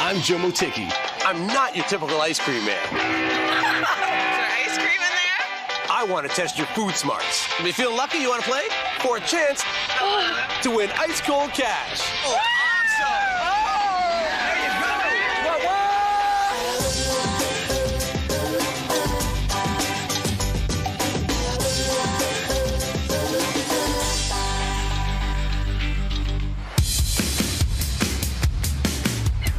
I'm Joe Motiki. I'm not your typical ice cream man. Is there ice cream in there? I want to test your food smarts. If you feel lucky, you want to play for a chance to win ice cold cash. Oh, awesome! Oh, there you go! What?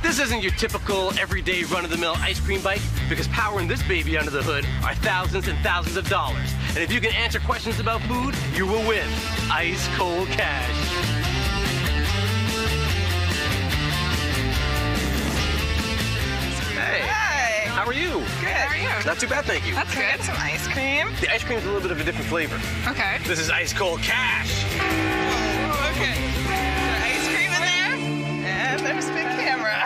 This isn't your typical everyday run-of-the-mill ice cream bike, because powering this baby under the hood are thousands and thousands of dollars. And if you can answer questions about food, you will win ice cold cash. Hey. Hi. How are you? Good. How are you? Not too bad, thank you. That's good. Some ice cream. The ice cream's a little bit of a different flavor. Okay. This is ice cold cash. Oh, okay. Is there ice cream in there? And there's the camera.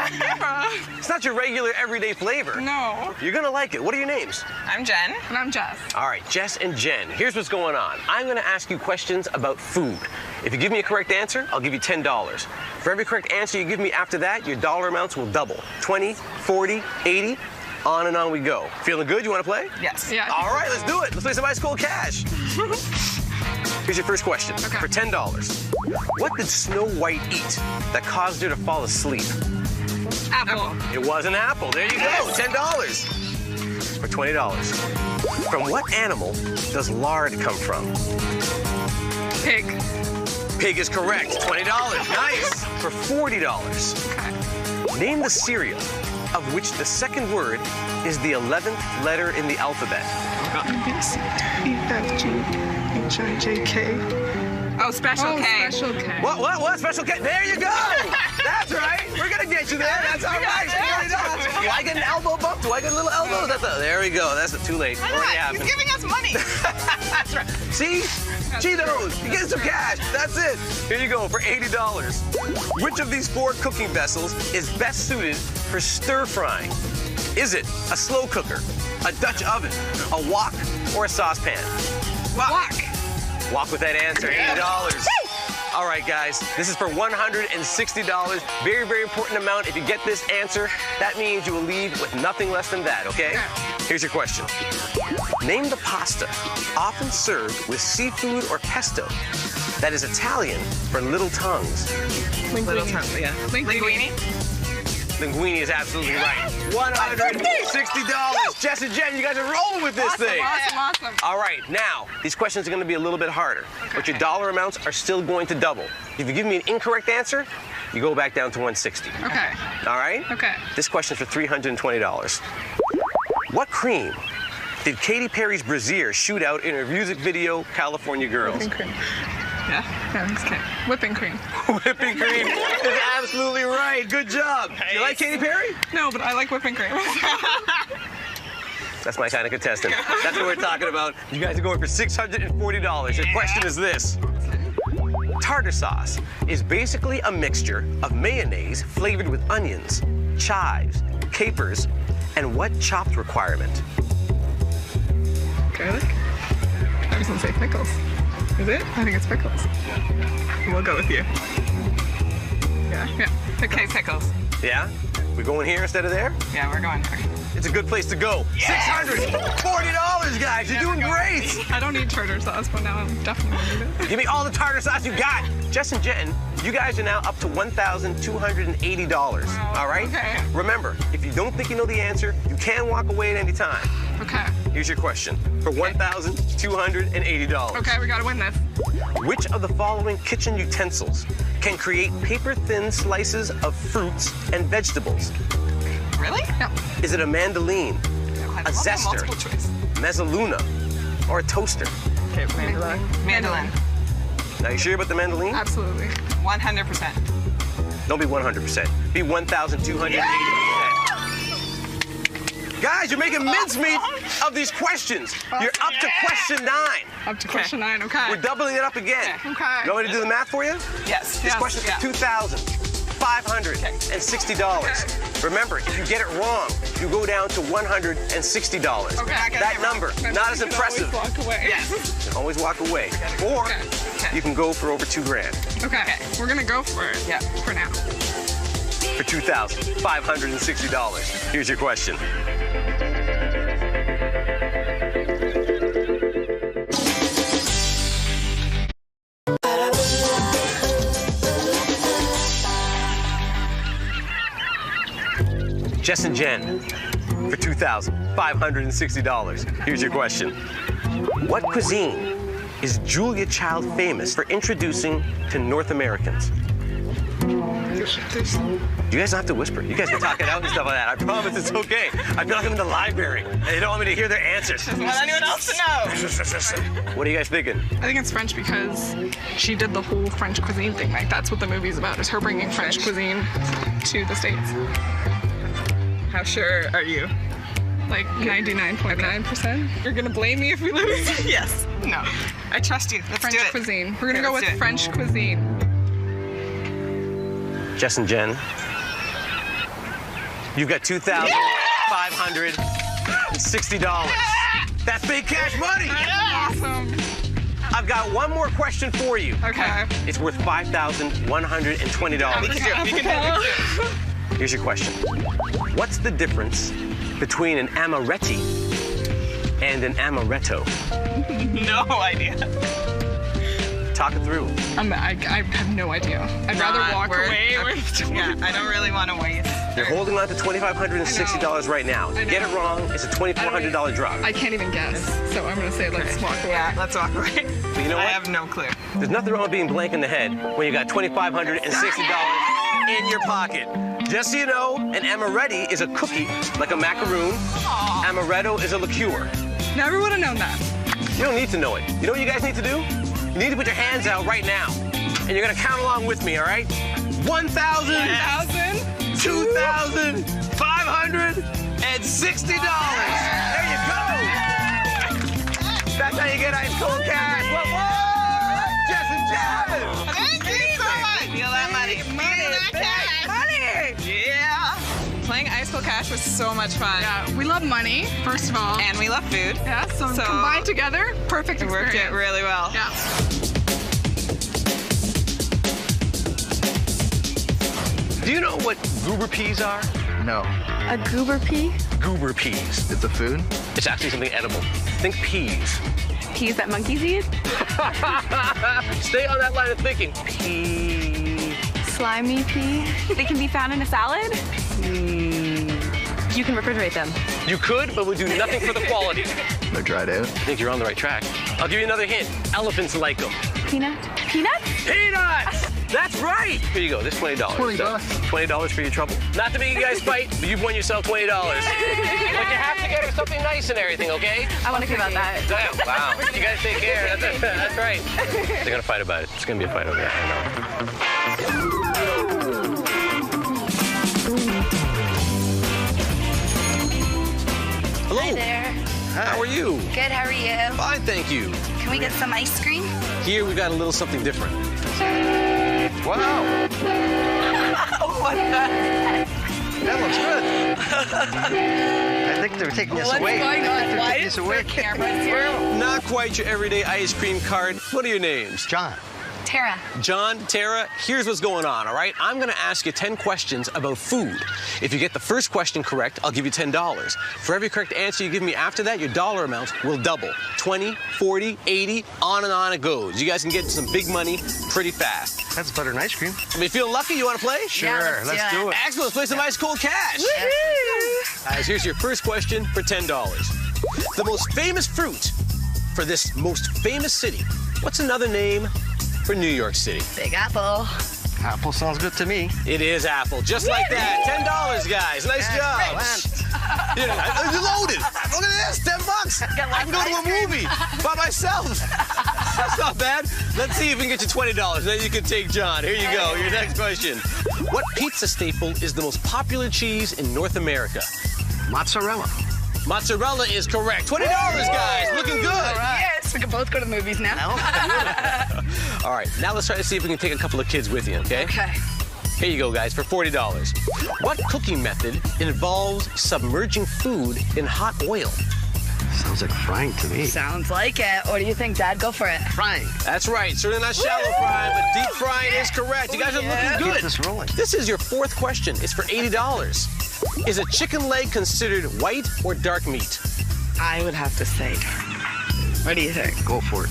It's not your regular everyday flavor. No. You're gonna like it. What are your names? I'm Jen. And I'm Jess. All right, Jess and Jen, here's what's going on. I'm gonna ask you questions about food. If you give me a correct answer, I'll give you $10. For every correct answer you give me after that, your dollar amounts will double. 20, 40, 80, on and on we go. Feeling good? You wanna play? Yes. Yeah. All right, let's do it. Let's play some ice cold cash. Here's your first question. Okay. For $10. What did Snow White eat that caused her to fall asleep? Apple. It was an apple. There you go. $10. For $20. From what animal does lard come from? Pig. Pig is correct. $20. Nice. For $40. Okay. Name the cereal of which the second word is the 11th letter in the alphabet. Oh, Special K. Special K. What? Special K? There you go. That's right. We're going to get you there. That's all right. $40. Do I get an elbow bump? Do I get a little elbow? There we go. That's too late. Already happened. He's giving us money. That's right. See? Cheetos. You get some cash. That's it. Here you go for $80. Which of these four cooking vessels is best suited for stir frying? Is it a slow cooker, a Dutch oven, a wok, or a saucepan? Wok. Walk with that answer, $80. All right, guys, this is for $160. Very, very important amount. If you get this answer, that means you will leave with nothing less than that, okay? Here's your question. Name the pasta often served with seafood or pesto that is Italian for little tongues. Little tongue, yeah. Linguine. Linguine is absolutely right. $160. Jess and Jen, you guys are rolling with this thing. Awesome. All right, now, these questions are going to be a little bit harder, but your dollar amounts are still going to double. If you give me an incorrect answer, you go back down to $160. Okay. All right? Okay. This question's for $320. What cream did Katy Perry's brassiere shoot out in her music video, California Girls? Whipping cream. Yeah, that's okay. Whipping cream. Whipping cream is absolutely right. Good job. You like Katy Perry? No, but I like whipping cream. That's my kind of contestant. That's what we're talking about. You guys are going for $640. Your question is this. Tartar sauce is basically a mixture of mayonnaise flavored with onions, chives, capers, and what chopped requirement? Garlic? I was gonna say pickles. Is it? I think it's pickles. We'll go with you. Yeah. Okay, pickles. Yeah? We going here instead of there? Yeah, we're going there. It's a good place to go. Yes! $640, guys. You're doing great. I don't need tartar sauce, but now I'm definitely gonna need it. Give me all the tartar sauce you got. Jess and Jen, you guys are now up to $1,280. Wow. All right? Okay. Remember, if you don't think you know the answer, you can walk away at any time. Okay. Here's your question for $1,280. Okay, we gotta win this. Which of the following kitchen utensils can create paper-thin slices of fruits and vegetables? Really? Yeah. Is it a mandolin, a zester, Multiple choice. mezzaluna, or a toaster? Okay, mandolin. Mandolin. Now, you sure about the mandolin? Absolutely. 100%. Don't be 100%. Be 1,280%. Guys, you're making mincemeat of these questions. You're up to question 9. Up to question 9, okay. We're doubling it up again. Okay. You want me to do the math for you? Yes. This question's for $2,560. Remember, if you get it wrong, you go down to $160. Okay. That number, not as impressive. Always walk away. Yes. You can always walk away. Or you can go for over $2,000. Okay. We're gonna go for it. Yeah. For now. for $2,560. Here's your question. Jess and Jen for $2,560. Here's your question. What cuisine is Julia Child famous for introducing to North Americans? You guys don't have to whisper. You guys can talk it out and stuff like that. I promise it's okay. I've got them in the library. They don't want me to hear their answers. Doesn't want anyone else to know. What are you guys thinking? I think it's French because she did the whole French cuisine thing. Like, that's what the movie's about, is her bringing French cuisine to the States. How sure are you? Like 99.9%? You're gonna blame me if we lose? Yes. No. I trust you. Let's French do it. cuisine. We're gonna Okay, go let's with do it. French cuisine. Jess and Jen, you've got $2,560. That's big cash money. Awesome. I've got one more question for you. Okay. It's worth $5,120. We can do it. We can do it. Here's your question. What's the difference between an amaretti and an amaretto? No idea. Talk it through. I have no idea. I'd rather walk away with Yeah, I don't really want to waste. You're holding on to $2,560 right now. If you get it wrong, it's a $2,400 drop. I can't even guess, so I'm gonna say let's walk away. Yeah, let's walk away. But you know what? I have no clue. There's nothing wrong with being blank in the head when you got $2,560 in your pocket. Just so you know, an amaretti is a cookie, like a macaroon. Amaretto is a liqueur. Never would have known that. You don't need to know it. You know what you guys need to do? You need to put your hands out right now. And you're gonna count along with me, all right? 1,000, 2,560. There you go. That's how you get ice cold cash. What? Jess and Jen. Thank you so much. Feel that money. Feel that cash. Money. Yeah. Playing Ice Cold Cash was so much fun. Yeah, we love money, first of all. And we love food. Yeah, so combined together, perfect It experience. worked out really well. Yeah. Do you know what goober peas are? No. A goober pea? Goober peas. It's a food? It's actually something edible. Think peas. Peas that monkeys eat? Stay on that line of thinking. Pea. Slimy pea? They can be found in a salad? You can refrigerate them. You could, but would do nothing for the quality. They're dried out. I think you're on the right track. I'll give you another hint. Elephants like them. Peanut? Peanuts? Peanuts! That's right! Here you go, this $20. $20. $20 for your trouble. Not to make you guys fight, but you've won yourself $20. But you have to get her something nice and everything, okay? I want to hear about that. Damn, wow. You guys take care. That's right. They're gonna fight about it. It's gonna be a fight over that, I know. Hello. Hi there. How are you? Good, how are you? Fine, thank you. Can we get some ice cream? Here we got a little something different. Wow. What the? That looks good. I think they're taking this away. going on? I think Why they're taking is this away. Cameras here. Not quite your everyday ice cream cart. What are your names? John. Tara. John, Tara, here's what's going on, all right? I'm gonna ask you 10 questions about food. If you get the first question correct, I'll give you $10. For every correct answer you give me after that, your dollar amount will double. 20, 40, 80, on and on it goes. You guys can get some big money pretty fast. That's better than ice cream. Are you feeling lucky? You wanna play? Sure, let's do it. Excellent, let's play some ice cold cash. Guys, here's your first question for $10. The most famous fruit for this most famous city. What's another name for New York City? Big Apple. Apple sounds good to me. It is Apple, just like that. $10, guys. Nice job. You know, you're loaded. Look at this, $10. I can go to a movie by myself. That's not bad. Let's see if we can get you $20. Then you can take John. Here you go. Your next question. What pizza staple is the most popular cheese in North America? Mozzarella. Mozzarella is correct. $20, guys. Looking good. Yes, we can both go to the movies now. All right, now let's try to see if we can take a couple of kids with you, okay? Okay. Here you go, guys, for $40. What cooking method involves submerging food in hot oil? Sounds like frying to me. Sounds like it. What do you think, Dad? Go for it. Frying. That's right. Certainly not shallow frying, but deep frying is correct. You guys are looking good. Keep this rolling. This is your fourth question. It's for $80. Is a chicken leg considered white or dark meat? I would have to say. What do you think? Go for it.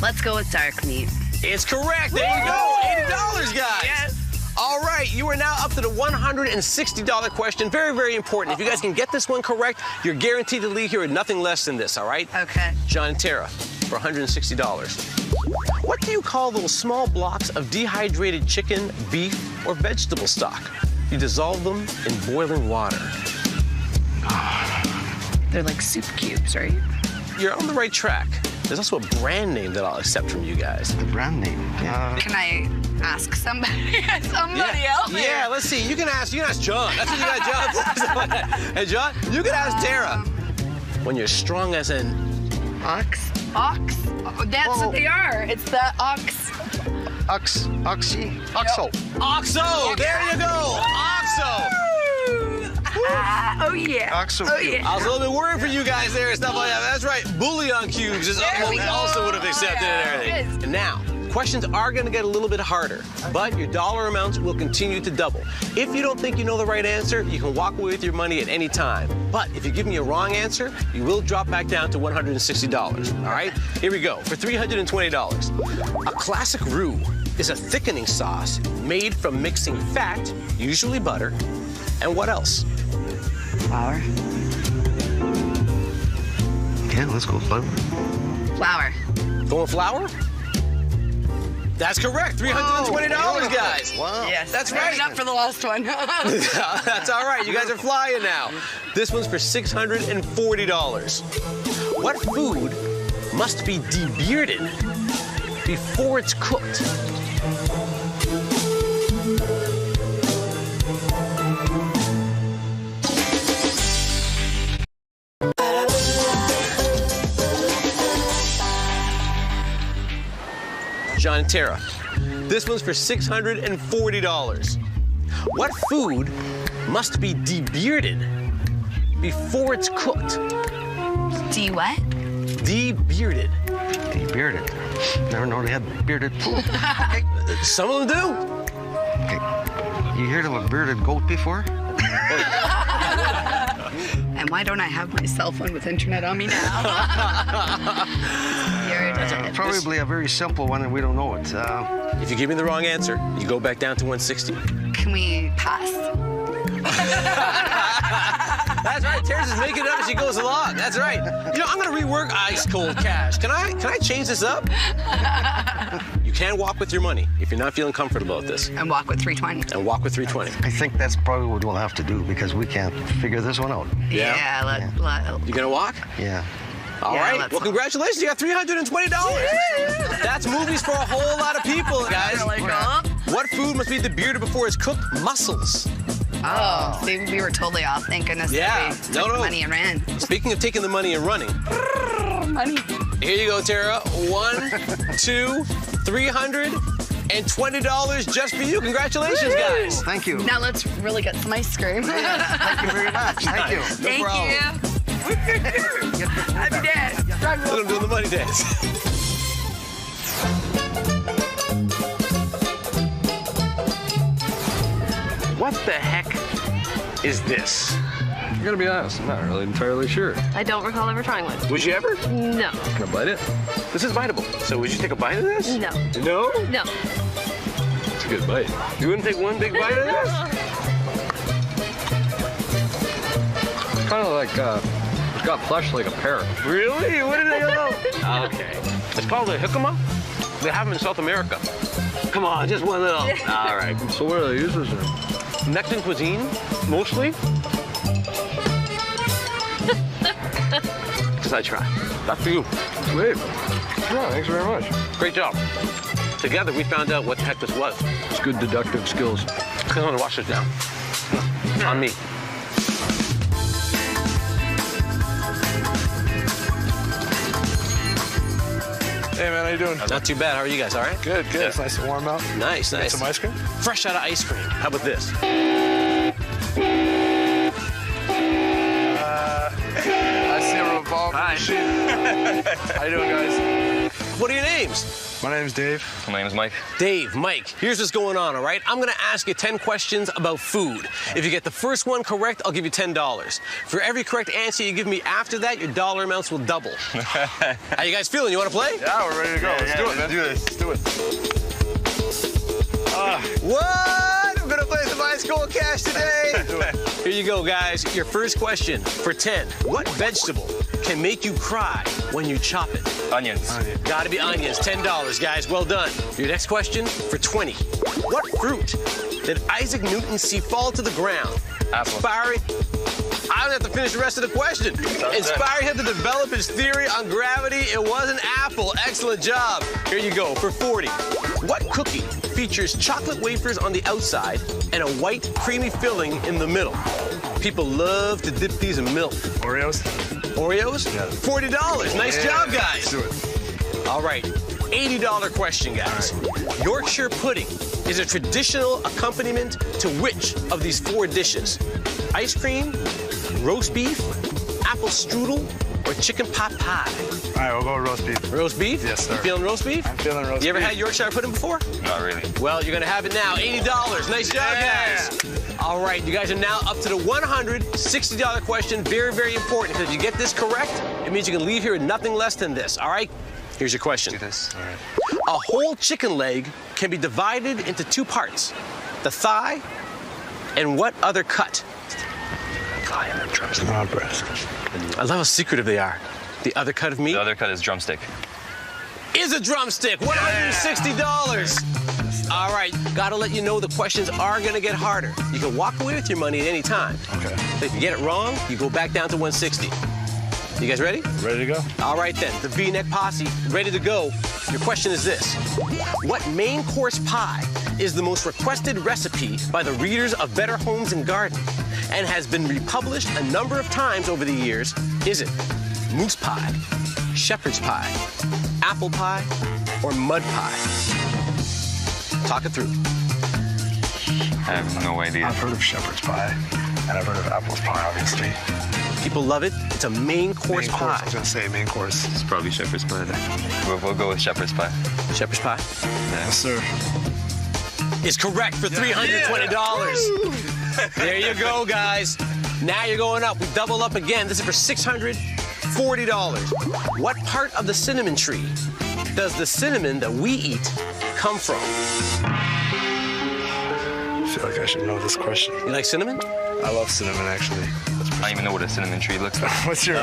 Let's go with dark meat. It's correct. There you go. $80, guys. Yes. All right, you are now up to the $160 question. Very, very important. If you guys can get this one correct, you're guaranteed to leave here with nothing less than this, all right? Okay. John and Tara, for $160. What do you call those small blocks of dehydrated chicken, beef, or vegetable stock? You dissolve them in boiling water. They're like soup cubes, right? You're on the right track. There's also a brand name that I'll accept from you guys. The brand name. Can I ask somebody else? Yeah, let's see. You can ask John. That's what you got, John. Hey, John, you can ask Tara. When you're strong as an Ox? Ox? Oh, that's what they are. It's the ox. Oxo. Oxo. There you go. Oxo. Oh, yeah. Oxo. Oh, yeah. I was a little bit worried for you guys there and stuff like that. That's right. Bouillon cubes is what we also would have accepted and everything. And now, questions are going to get a little bit harder, but your dollar amounts will continue to double. If you don't think you know the right answer, you can walk away with your money at any time. But if you give me a wrong answer, you will drop back down to $160. All right? Here we go. For $320. A classic roux is a thickening sauce made from mixing fat, usually butter, and what else? Flour. Yeah, let's go flour. Flour. Going flour? That's correct. $320, guys. Wow. Yes. That's Right right. up for the last one. That's all right. You guys are flying now. This one's for $640. What food must be debearded before it's cooked? John and Tara. This one's for $640. What food must be debearded before it's cooked? What? Debearded. Bearded. Never know they had bearded food. Okay. Some of them do. Okay. You heard of a bearded goat before? And why don't I have my cell phone with internet on me now? Probably a very simple one and we don't know it. If you give me the wrong answer, you go back down to 160. Can we pass? That's right. Tara's is making it up as she goes along. That's right. You know, I'm gonna rework ice cold cash. Can I change this up? You can walk with your money if you're not feeling comfortable with this. And walk with 320. And walk with 320. I think that's probably what we'll have to do because we can't figure this one out. Yeah? You gonna walk? Yeah. All Yeah, right. let's Well, walk. congratulations. You got $320. That's movies for a whole lot of people, guys. What food must be debearded before it's cooked? Mussels. Oh, see, we were totally off. Thank goodness Yeah. that we took the money and ran. Speaking of taking the money and running, Money. here you go, Tara. $1, 2, $320 just for you. Congratulations, guys. Thank you. Now let's really get some ice cream. Thank you very much. Thank you. Thank problem. you. Happy day. Look at them doing the money dance. What the heck is this? I'm gonna be honest, I'm not really entirely sure. I don't recall ever trying one. Would you ever? No. Can I bite it? This is biteable. So would you take a bite of this? No. No? No. It's a good bite. You wouldn't take one big bite of this? It's kind of like, it's got flesh like a pear. Really? What did they know? Okay. It's called a jicama. They have them in South America. Come on, just one little. All right. So what do they use this in? Mexican cuisine, mostly. Just I try. That's for you. Sweet. Yeah, thanks very much. Great job. Together, we found out what the heck this was. It's good deductive skills. I'm gonna wash this down. On me. Hey man, how you doing? Not too bad. How are you guys? All right? Good, good. Yeah. It's nice and warm out. Nice, Get nice. some ice cream? Fresh out of ice cream. How about this? I see a revolver. Hi. How you doing, guys? What are your names? My name's Dave. My name's Mike. Dave, Mike, here's what's going on, all right? I'm gonna ask you 10 questions about food. If you get the first one correct, I'll give you $10. For every correct answer you give me after that, your dollar amounts will double. How you guys feeling? You wanna play? Yeah, we're ready to go. Let's do it, man. Do this. Let's do it. What? We're gonna play some ice cold cash today? Here you go, guys. Your first question for 10. What vegetable can make you cry when you chop it? Onions. Gotta be onions. $10, guys. Well done. Your next question for 20. What fruit did Isaac Newton see fall to the ground? Apple. Inspiring. I don't have to finish the rest of the question. Inspiring him to develop his theory on gravity. It was an apple. Excellent job. Here you go for 40. What cookie features chocolate wafers on the outside and a white creamy filling in the middle? People love to dip these in milk. Oreos? Oreos? Yeah. $40. Nice job, guys. Let's do it. All right, $80 question, guys. Yorkshire pudding is a traditional accompaniment to which of these 4 dishes? Ice cream, roast beef, apple strudel, or chicken pot pie? All right, we'll go with roast beef. Roast beef? Yes, sir. You feeling roast beef? I'm feeling roast beef. You ever had Yorkshire pudding before? Not really. Well, you're gonna have it now. $80. Nice job, guys. All right, you guys are now up to the $160 question. Very, very important, because if you get this correct, it means you can leave here with nothing less than this, all right? Here's your question. Do this. All right. A whole chicken leg can be divided into 2 parts, the thigh and what other cut? Thigh and the drumstick. Oh, breast. I love how secretive they are. The other cut of meat The other cut is drumstick. is a drumstick. $160. All right, gotta let you know the questions are gonna get harder. You can walk away with your money at any time. Okay. But if you get it wrong, you go back down to 160. You guys ready? Ready to go? All right then, the V-neck posse, ready to go. Your question is this. What main course pie is the most requested recipe by the readers of Better Homes and Garden and has been republished a number of times over the years? Is it moose pie, shepherd's pie, apple pie, or mud pie? Talk it through. I have no idea. I've heard of shepherd's pie, and I've heard of apple's pie, obviously. People love it. It's a main course Main pie. course, I was gonna say main course. It's probably shepherd's pie then. We'll go with shepherd's pie. Shepherd's pie Yes, sir. is correct for $320. There you go, guys. Now you're going up. We double up again. This is for $640. What part of the cinnamon tree does the cinnamon that we eat come from? I feel like I should know this question. You like cinnamon? I love cinnamon, actually. I don't even know what a cinnamon tree looks like. What's your... Is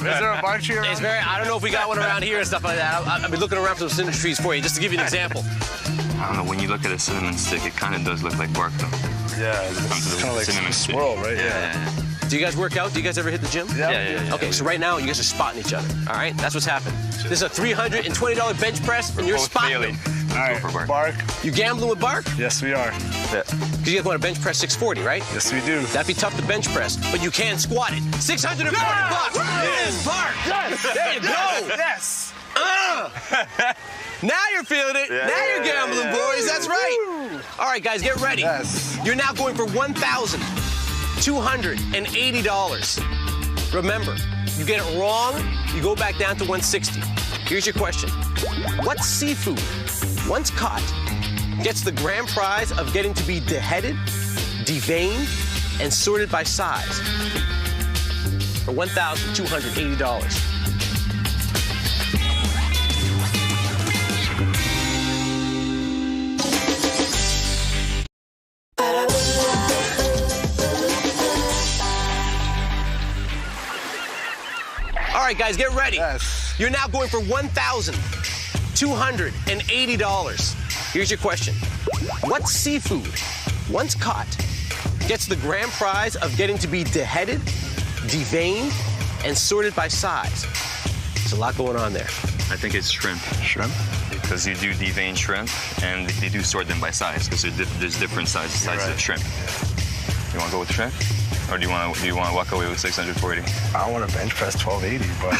there a bark tree around? It's very, I don't know if we got one around here and stuff like that. I'll be looking around for some cinnamon trees for you, just to give you an example. I don't know, when you look at a cinnamon stick, it kind of does look like bark though. Yeah, it's kind of like cinnamon a stick. swirl, right? Yeah. Do you guys work out? Do you guys ever hit the gym? Yeah. Okay, so right now you guys are spotting each other. All right, that's what's happened. This is a $320 bench press, and you're Both spotting failing. them. All right, Go for bark. bark. You gambling with Bark? Yes, we are. Yeah. Because you guys want to bench press 640, right? Yes, we do. That'd be tough to bench press, but you can squat it. $640 bucks. It is Bark. Yes. There you go. Yes. Now you're feeling it. Now you're gambling, boys. That's right. All right, guys, get ready. Yes. You're now going for $1,280. Remember, you get it wrong, you go back down to 160. Here's your question. What seafood, once caught, gets the grand prize of getting to be beheaded, deveined, and sorted by size? For $1,280. All right, guys, get ready. Yes. You're now going for $1,280. Here's your question. What seafood, once caught, gets the grand prize of getting to be beheaded, deveined, and sorted by size? There's a lot going on there. I think it's shrimp. Shrimp? Because you do devein shrimp, and they do sort them by size, because there's different sizes of shrimp. You want to go with shrimp? Or do you want to walk away with 640? I want to bench press 1280, but...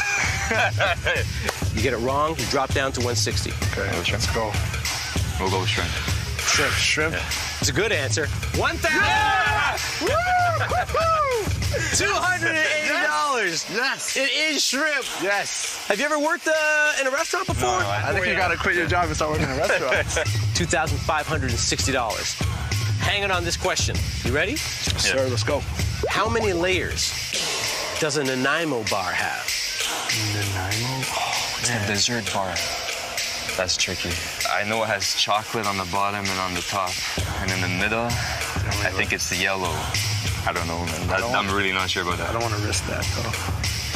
You get it wrong, you drop down to 160. Okay, let's go. We'll go with shrimp. Shrimp. Shrimp. Yeah. It's a good answer. $1,280. Yes. It is shrimp. Yes. Have you ever worked in a restaurant before? No, I think you gotta quit your job and start working in restaurants. $2,560. Hanging on this question. You ready? Sir, let's go. How many layers does a Nanaimo bar have? Nanaimo? It's a dessert bar. That's tricky. I know it has chocolate on the bottom and on the top. And in the middle, I think it's the yellow. I don't know, man. I'm really not sure about that. I don't want to risk that, though.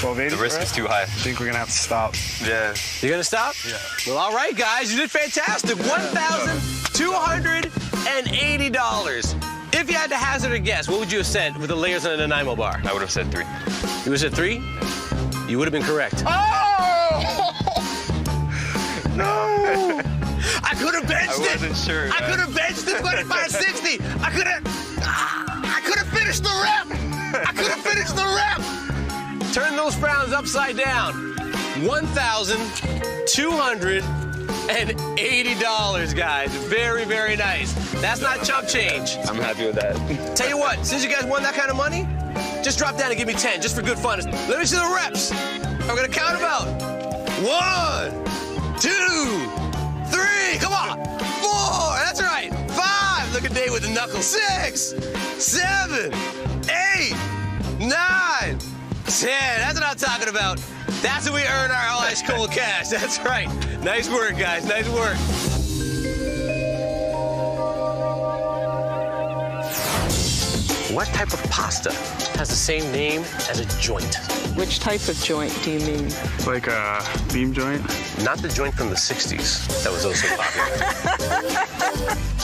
1280, The risk is too high. I think we're gonna have to stop. Yeah. You're gonna stop? Yeah. Well, all right, guys, you did fantastic. $1,280. If you had to hazard a guess, what would you have said with the layers on a Nanaimo bar? I would have said 3. You would have said 3? You would have been correct. Oh! No! I could have benched it. I wasn't sure. I could have benched the 2560. I could have finished the rep. I could have finished the rep. Turn those frowns upside down. $1,280, guys. Very, very nice. That's not chump change. I'm happy with that. Tell you what, since you guys won that kind of money, just drop down and give me 10, just for good fun. Let me see the reps. I'm gonna count them out. 1, 2, 3, come on. 4, that's right. 5, look at Dave with the knuckles. 6, 7, 8, 9, 10. That's what I'm talking about. That's what we earn our ice cold cash. That's right. Nice work, guys. Nice work. What type of pasta has the same name as a joint? Which type of joint do you mean? Like a beam joint? Not the joint from the 60s that was also popular.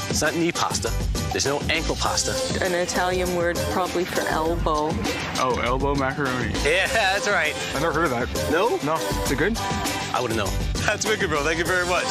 It's not knee pasta. There's no ankle pasta. An Italian word probably for elbow. Oh, elbow macaroni. Yeah, that's right. I never heard of that. No? No. Is it good? I wouldn't know. That's wicked, bro. Thank you very much.